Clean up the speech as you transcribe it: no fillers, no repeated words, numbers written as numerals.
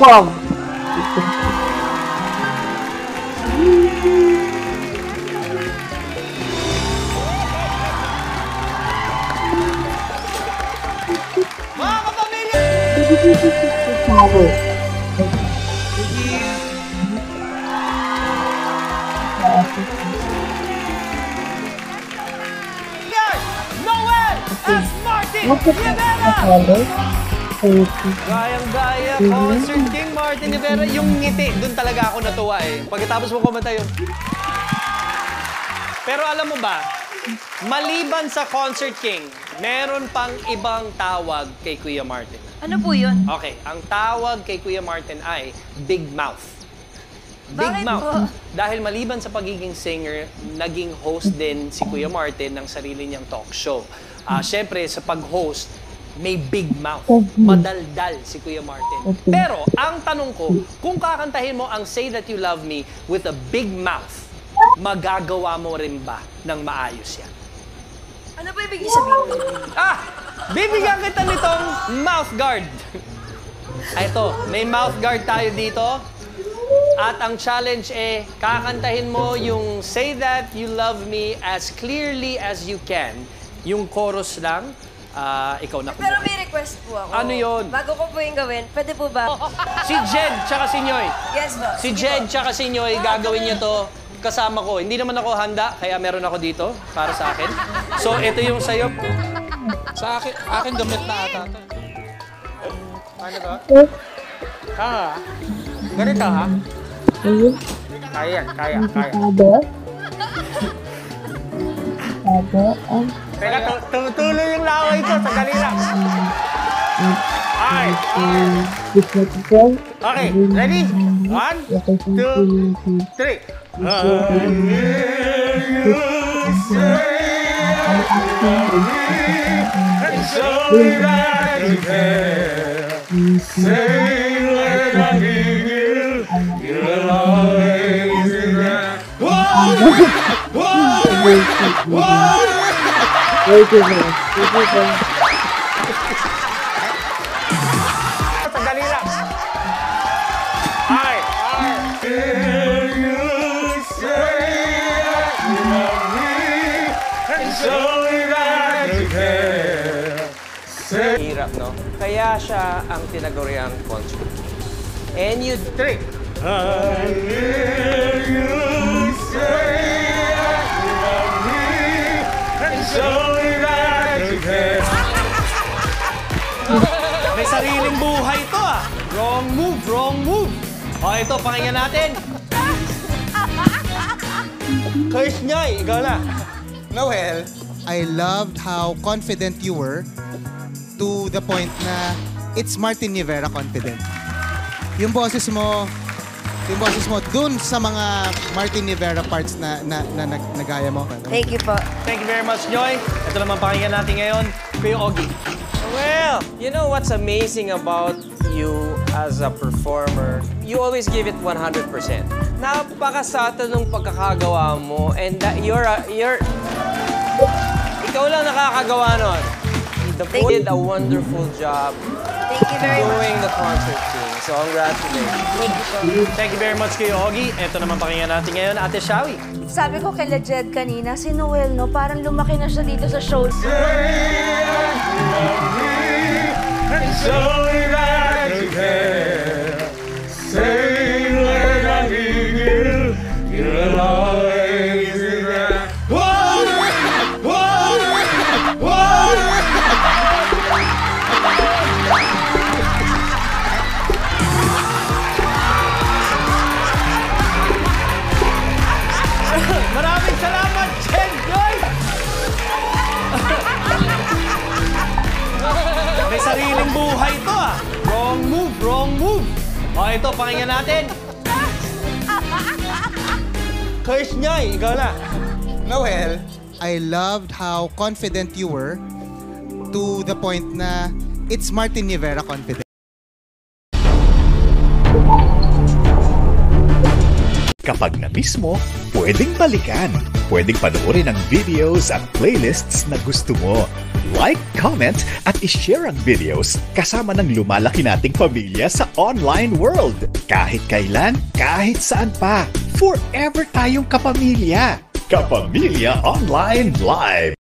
Pog. Mga kapamilya! Noel S. Martin Rivera! Gayang-gaya, Concert King Martin Rivera. Yung ngiti, dun talaga ako natuwa eh. Pagkatapos mo kumanta yun. Pero alam mo ba, maliban sa Concert King, meron pang ibang tawag kay Kuya Martin. Ano po yun? Okay, ang tawag kay Kuya Martin ay Big Mouth. Big Bakit Mouth. po? Dahil maliban sa pagiging singer, naging host din si Kuya Martin ng sarili niyang talk show. Siyempre, sa pag-host, may big mouth. Madaldal si Kuya Martin. Pero, ang tanong ko, kung kakantahin mo ang Say That You Love Me with a big mouth, magagawa mo rin ba ng maayos yan? Ano ba ibig sabihin? Bibigyan kita nitong mouth guard. Ito, may mouth guard tayo dito. At ang challenge kakantahin mo yung Say That You Love Me as clearly as you can. Yung chorus lang, ikaw na Pero may request po ako. Ano yun? Bago ko po yung gawin, pwede po ba? Si Jed tsaka si Nyoy. Yes po. Si Jed tsaka si Nyoy, gagawin niyo to kasama ko. Hindi naman ako handa, kaya meron ako dito para sa akin. So, ito yung sayo. Sa akin gamit na ata. Ano to? Ganito ha? Kaya. Teka, tumutuloy yung laway ko. Sandali lang. Ay. Okay, ready? 1, 2, 3. I hear you say, and so that you care. Say when I need you, you'll always be there. Sandali lang. I hear you say that you love me, and so that you care. Hirap, no? Kaya siya ang tinaguriang concert. And you three. I hear you say that you love me, and so that you care. May sariling buhay to Wrong move, wrong move. Ito, pakinggan natin. Curse Nyoy, ikaw na. Noel, I loved how confident you were to the point na it's Martin Rivera confident. Yung boses mo dun sa mga Martin Rivera parts na nagaya mo. Thank you po. Thank you very much, Nyoy. Ito naman pakinggan natin ngayon, Kuya Ogie. Well, you know what's amazing about you as a performer? You always give it 100%. Napakasata nung pagkakagawa mo and that ikaw lang nakakagawa nun. The boy did a wonderful job Thank you very much. doing the concert thing. So, congratulations. Thank you po. Thank you very much, Kuya Ogie. Ito naman pakinggan natin ngayon, Ate Shawi. Sabi ko kay Jed kanina, si Noel, no? Parang lumaki na siya dito sa show. Maraming salamat, Jed Joy! May sariling buhay to Wrong move, wrong move. Ito, pakinggan natin. Curse Nyoy, ikaw na. Noel, I loved how confident you were to the point na it's Martin Rivera confident. Kapag na-miss mo, pwedeng balikan. Pwedeng panoorin ang videos at playlists na gusto mo. Like, comment, at ishare ang videos kasama ng lumalaki nating pamilya sa online world. Kahit kailan, kahit saan pa, forever tayong kapamilya. Kapamilya Online Live!